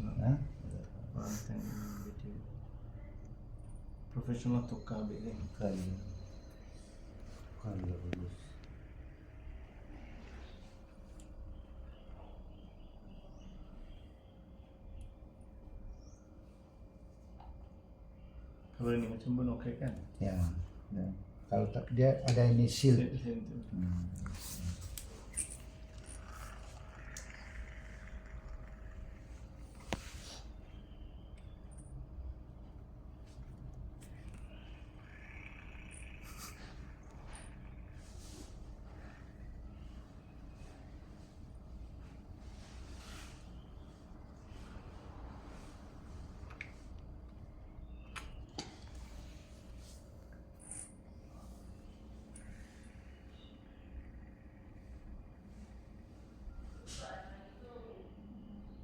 Ha? Profesional tukar ambil ni. Kali. Kali bagus. Kalau ini macam pun okey kan? Ya. Ya. Kalau tak dia ada ini seal. Seal tu.